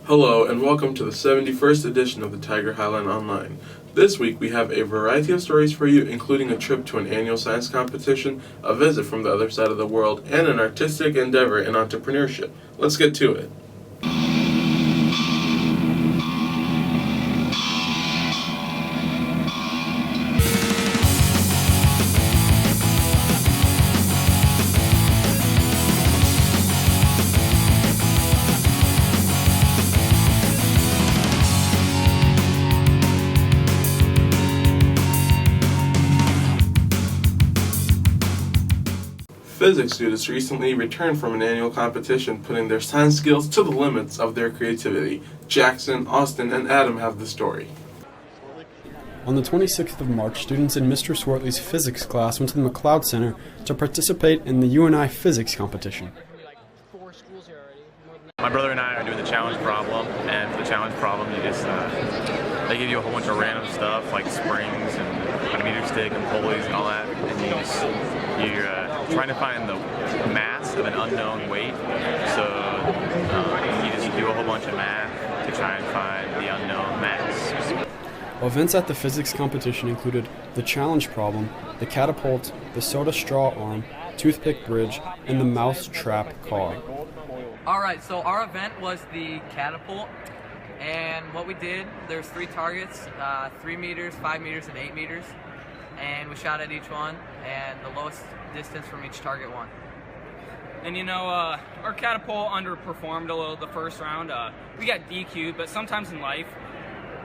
Hello and welcome to the 71st edition of the Tiger Highline Online. This week we have a variety of stories for you, including a trip to an annual science competition, a visit from the other side of the world, and an artistic endeavor in entrepreneurship. Let's get to it. Physics students recently returned from an annual competition, putting their science skills to the limits of their creativity. Jackson, Austin, and Adam have the story. On the 26th of March, students in Mr. Swartley's physics class went to the McLeod Center to participate in the UNI physics competition. My brother and I are doing the challenge problem, and for the challenge problem, they give you a whole bunch of random stuff like springs and a meter stick and pulleys and all that, and you're trying to find the mass of an unknown weight. So you just do a whole bunch of math to try and find the unknown mass. Events at the physics competition included the challenge problem, the catapult, the soda straw arm, toothpick bridge, and the mouse trap car. Alright, so our event was the catapult, and what we did, there's 3 targets, 3 meters, 5 meters, and 8 meters, and we shot at each one, and the lowest distance from each target won. And our catapult underperformed a little the first round. We got DQ'd, but sometimes in life,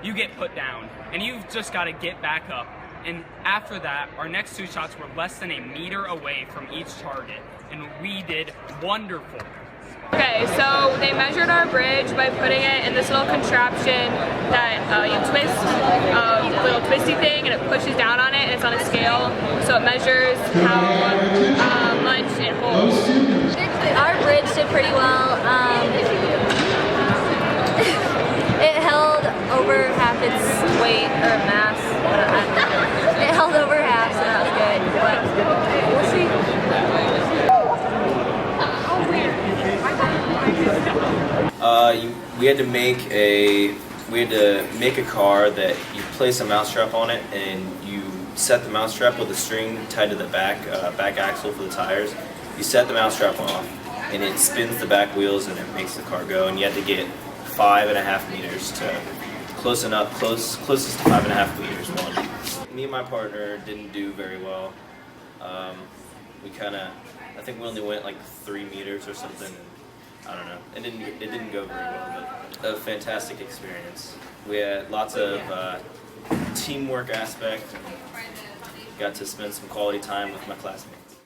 you get put down, and you've just got to get back up. And after that, our next 2 shots were less than a meter away from each target, and we did wonderful. Okay, so they measured our bridge by putting it in this little contraption that you twist, a little twisty thing, and it pushes down on it, and it's on a scale, so it measures how much it holds. Our bridge did pretty well. It held over half its weight, or mass. It held over half, so that was good, but we'll see. We had to make a car that you place a mousetrap on it, and you set the mousetrap with a string tied to the back axle for the tires. You set the mousetrap off, and it spins the back wheels, and it makes the car go. And you had to get 5.5 meters to closest to 5.5 meters one. Me and my partner didn't do very well. I think we only went like 3 meters or something. I don't know. It didn't go very well, but a fantastic experience. We had lots of teamwork aspect. Got to spend some quality time with my classmates.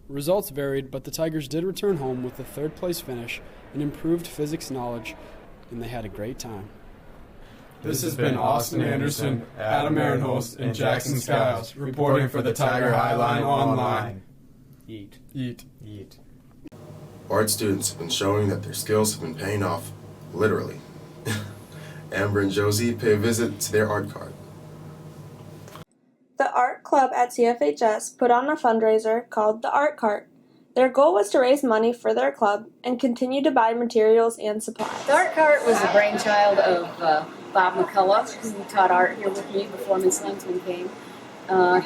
Results varied, but the Tigers did return home with a 3rd place finish and improved physics knowledge, and they had a great time. This has been Austin Anderson, Adam Aaronholst, and Jackson Skiles reporting for the Tiger Highline Online. Eat. Eat. Eat. Art students have been showing that their skills have been paying off, literally. Amber and Josie pay a visit to their art cart. The art club at CFHS put on a fundraiser called the Art Cart. Their goal was to raise money for their club and continue to buy materials and supplies. The Art Cart was the brainchild of Bob McCullough, who taught art here with me before Miss Lensman came.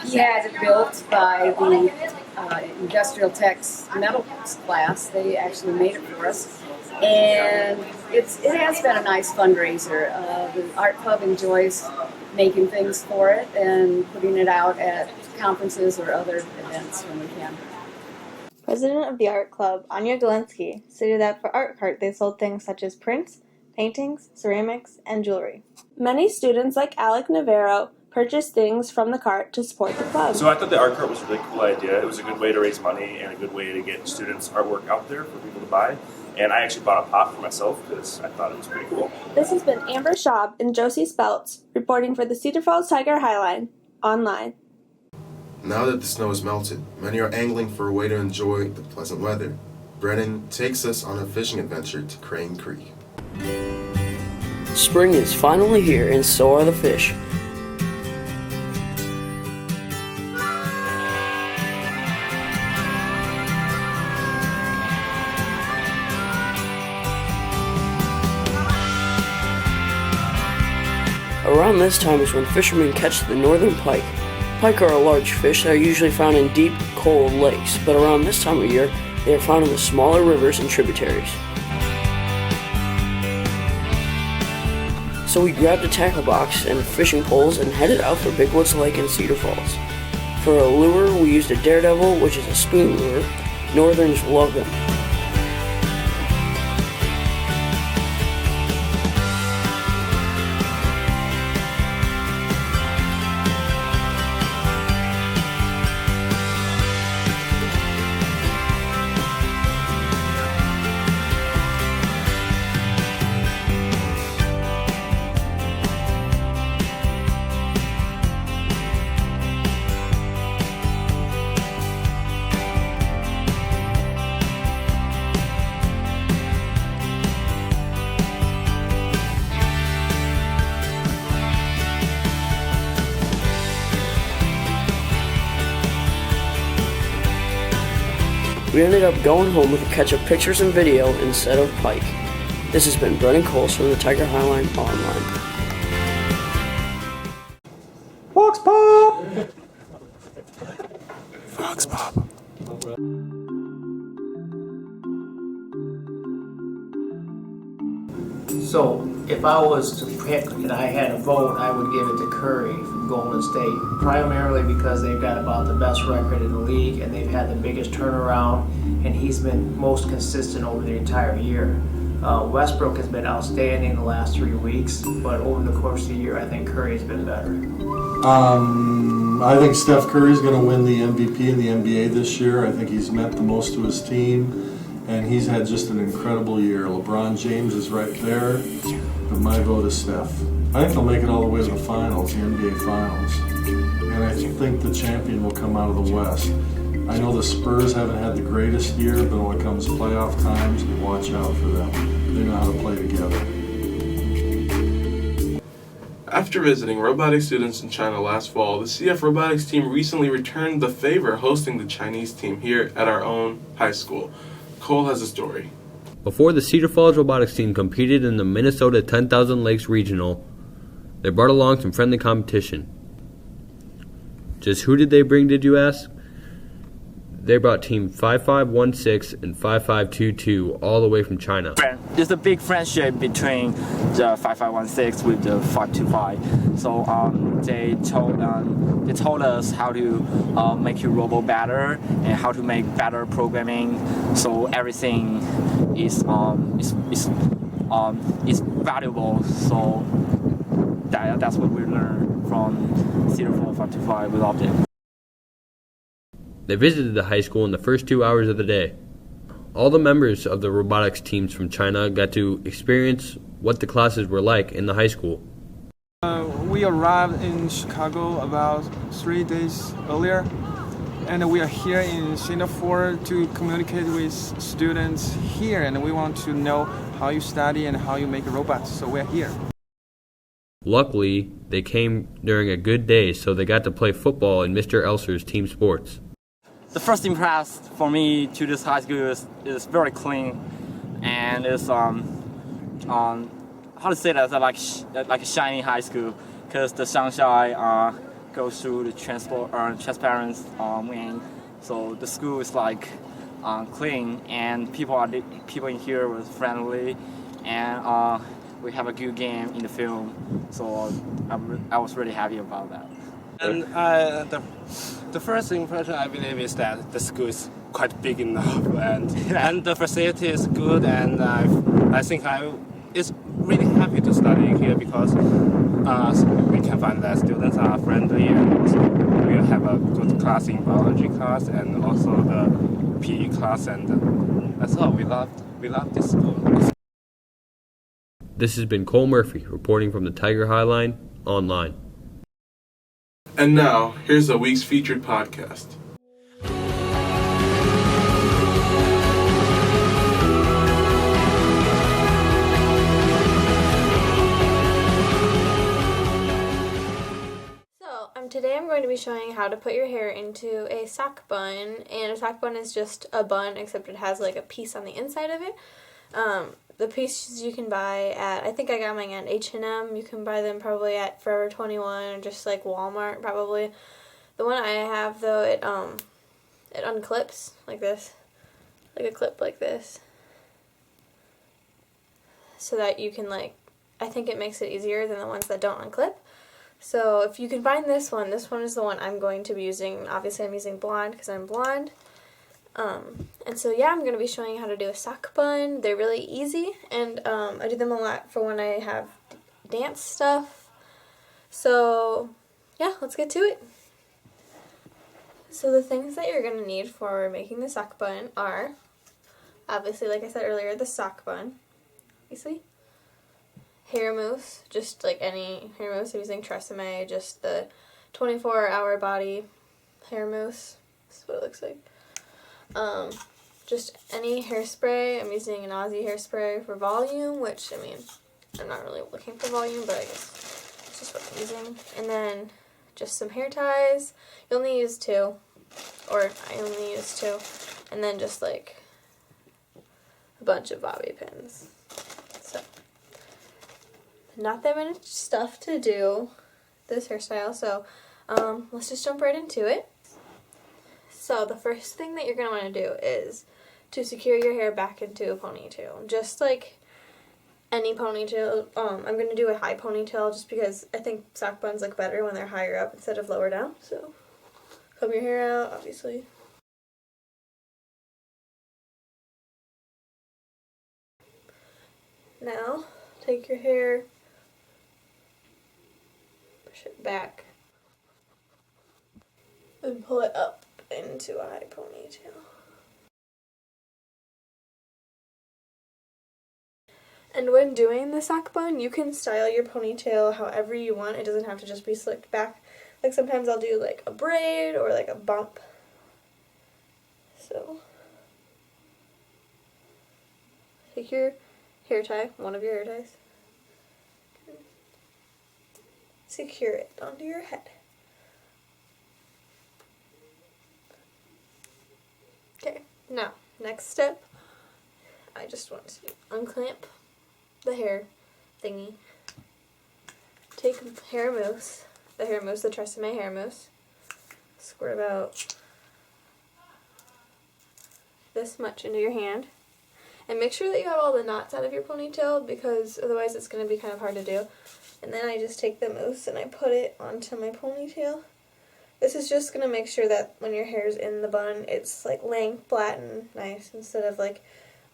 He had it built by the Industrial Tech's metal class. They actually made it for us. And it has been a nice fundraiser. The art club enjoys making things for it and putting it out at conferences or other events when we can. President of the art club, Anya Galensky, stated that for Art Cart they sold things such as prints, paintings, ceramics, and jewelry. Many students like Alec Navarro purchased things from the cart to support the club. So I thought the art cart was a really cool idea. It was a good way to raise money and a good way to get students' artwork out there for people to buy. And I actually bought a pot for myself because I thought it was pretty cool. This has been Amber Schaub and Josie Speltz reporting for the Cedar Falls Tiger Highline Online. Now that the snow has melted, many are angling for a way to enjoy the pleasant weather. Brennan takes us on a fishing adventure to Crane Creek. Spring is finally here, and so are the fish. Around this time is when fishermen catch the northern pike. Pike are a large fish that are usually found in deep, cold lakes, but around this time of year, they are found in the smaller rivers and tributaries. So we grabbed a tackle box and fishing poles and headed out for Big Woods Lake and Cedar Falls. For a lure, we used a Daredevil, which is a spoon lure. Northerns love them. We ended up going home with a catch of pictures and video instead of pike. This has been Brennan Coles from the Tiger Highline Online. Fox Pop! Fox Pop. So, if I was to pick and I had a vote, I would give it to Curry from Golden State, primarily because they've got about the best record in the league and they've had the biggest turnaround, and he's been most consistent over the entire year. Westbrook has been outstanding the last 3 weeks, but over the course of the year, I think Curry's been better. I think Steph Curry's going to win the MVP in the NBA this year. I think he's meant the most to his team, and he's had just an incredible year. LeBron James is right there, but my vote is Steph. I think they'll make it all the way to the finals, the NBA Finals, and I think the champion will come out of the West. I know the Spurs haven't had the greatest year, but when it comes to playoff times, watch out for them. They know how to play together. After visiting robotics students in China last fall, the CF robotics team recently returned the favor hosting the Chinese team here at our own high school. Cole has a story. Before the Cedar Falls robotics team competed in the Minnesota 10,000 Lakes Regional, they brought along some friendly competition. Just who did they bring, did you ask? They brought team 5516 and 5522 all the way from China. There's a big friendship between the 5516 with the 525. So they told us how to make your robot better and how to make better programming. So everything is valuable. So that's what we learned from Cedar Falls 525. We loved it. They visited the high school in the first 2 hours of the day. All the members of the robotics teams from China got to experience what the classes were like in the high school. We arrived in Chicago about 3 days earlier, and we are here in Singapore to communicate with students here, and we want to know how you study and how you make robots, so we're here. Luckily, they came during a good day, so they got to play football in Mr. Elser's team sports. The first impression for me to this high school is very clean, and it's how to say that, like a shiny high school, because the sunshine goes through the transparent wing, so the school is like clean, and people in here was friendly, and we have a good game in the film, so I was really happy about that. And the first impression, I believe, is that the school is quite big enough, and the facility is good, and I think it's really happy to study here because we can find that students are friendly, and also we have a good class in biology class and also the PE class, and that's all. We love this school. This has been Cole Murphy reporting from the Tiger Highline Online. And now, here's the week's featured podcast. Today I'm going to be showing how to put your hair into a sock bun, and a sock bun is just a bun except it has like a piece on the inside of it. the pieces you can buy at, I think I got mine at H&M. You can buy them probably at Forever 21 or just like Walmart probably. The one I have though, it unclips like this, like a clip like this, so that you can like, I think it makes it easier than the ones that don't unclip. So if you can find this one is the one I'm going to be using. Obviously I'm using blonde because I'm blonde. And so yeah, I'm going to be showing you how to do a sock bun. They're really easy, and I do them a lot for when I have dance stuff. So yeah, let's get to it. So the things that you're going to need for making the sock bun are, obviously like I said earlier, the sock bun, obviously, hair mousse, just like any hair mousse. I'm using Tresemme, just the 24-hour body hair mousse. This is what it looks like. Just any hairspray. I'm using an Aussie hairspray for volume, which, I mean, I'm not really looking for volume, but I guess it's just what I'm using. And then just some hair ties. You only use 2, or I only use 2. And then just like a bunch of bobby pins. So, not that much stuff to do this hairstyle, so let's just jump right into it. So the first thing that you're going to want to do is to secure your hair back into a ponytail. Just like any ponytail. I'm going to do a high ponytail just because I think sock buns look better when they're higher up instead of lower down. So comb your hair out, obviously. Now take your hair, push it back, and pull it up into a high ponytail. And when doing the sock bun, you can style your ponytail however you want. It doesn't have to just be slicked back. Like sometimes I'll do like a braid or like a bump. So take your hair tie, one of your hair ties, secure it onto your head. Okay, now, next step, I just want to unclamp the hair thingy. Take hair mousse, the Tresemme hair mousse, squirt about this much into your hand, and make sure that you have all the knots out of your ponytail, because otherwise it's going to be kind of hard to do. And then I just take the mousse and I put it onto my ponytail. This is just going to make sure that when your hair's in the bun, it's like laying flat and nice instead of like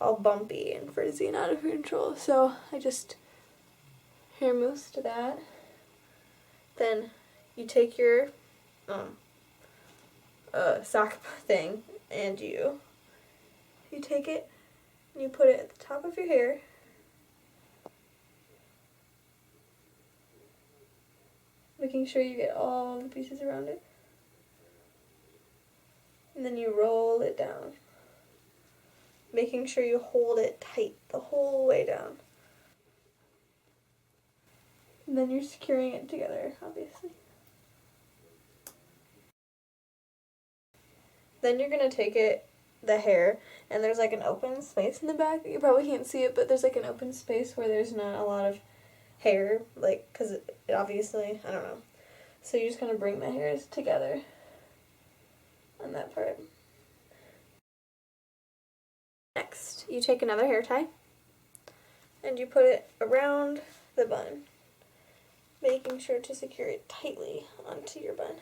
all bumpy and frizzy and out of control. So I just hair mousse to that. Then you take your sock thing and you take it and you put it at the top of your hair. Making sure you get all the pieces around it. And then you roll it down. Making sure you hold it tight the whole way down. And then you're securing it together, obviously. Then you're going to take the hair, and there's like an open space in the back. You probably can't see it, but there's like an open space where there's not a lot of hair, like, because it obviously, I don't know. So you're just going to bring the hairs together on that part. Next, you take another hair tie and you put it around the bun, making sure to secure it tightly onto your bun.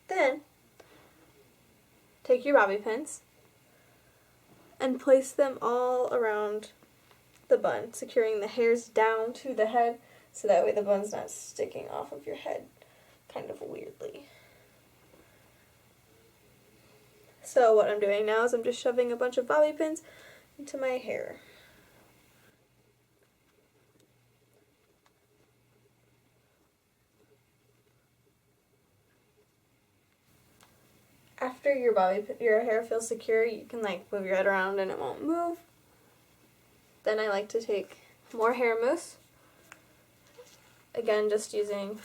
Then, take your bobby pins and place them all around the bun, securing the hairs down to the head so that way the bun's not sticking off of your head kind of weirdly. So what I'm doing now is I'm just shoving a bunch of bobby pins into my hair. After your hair feels secure, you can like move your head around and it won't move. Then I like to take more hair mousse. Again, just using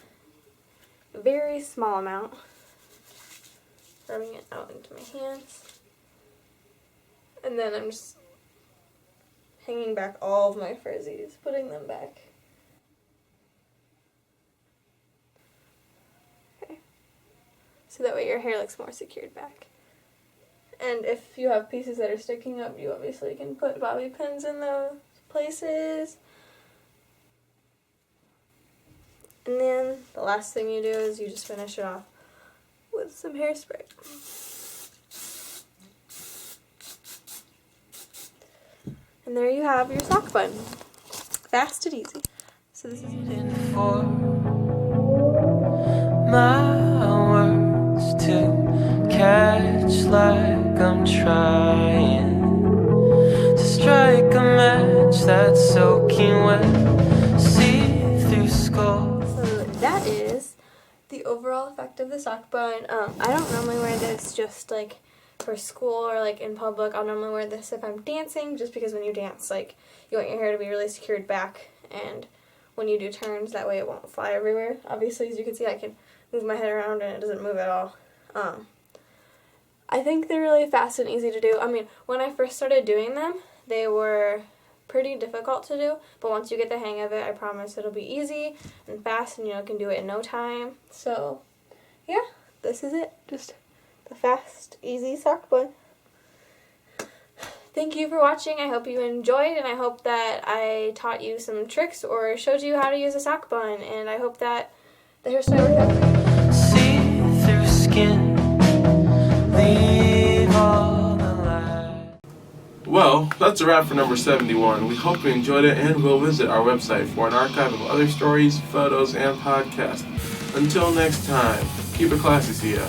a very small amount. Rubbing it out into my hands. And then I'm just hanging back all of my frizzies, putting them back. Okay. So that way your hair looks more secured back. And if you have pieces that are sticking up, you obviously can put bobby pins in those places. And then the last thing you do is you just finish it off with some hairspray. And there you have your sock bun. Fast and easy. So this is for my words to catch like I'm trying to strike a match that's soaking wet, see-through skull. So that is the overall effect of the sock bun. I don't normally wear this just like for school or like in public. I'll normally wear this if I'm dancing, just because when you dance, like, you want your hair to be really secured back, and when you do turns, that way it won't fly everywhere. Obviously, as you can see, I can move my head around and it doesn't move at all. I think they're really fast and easy to do. I mean, when I first started doing them, they were pretty difficult to do, but once you get the hang of it, I promise it'll be easy and fast, and you can do it in no time. So yeah, this is it. Just the fast, easy sock bun. Thank you for watching. I hope you enjoyed, and I hope that I taught you some tricks or showed you how to use a sock bun, and I hope that the hairstyle worked out for you. See through skin, leave all the light. Well, that's a wrap for number 71. We hope you enjoyed it, and we'll visit our website for an archive of other stories, photos, and podcasts. Until next time, keep it classy, see ya.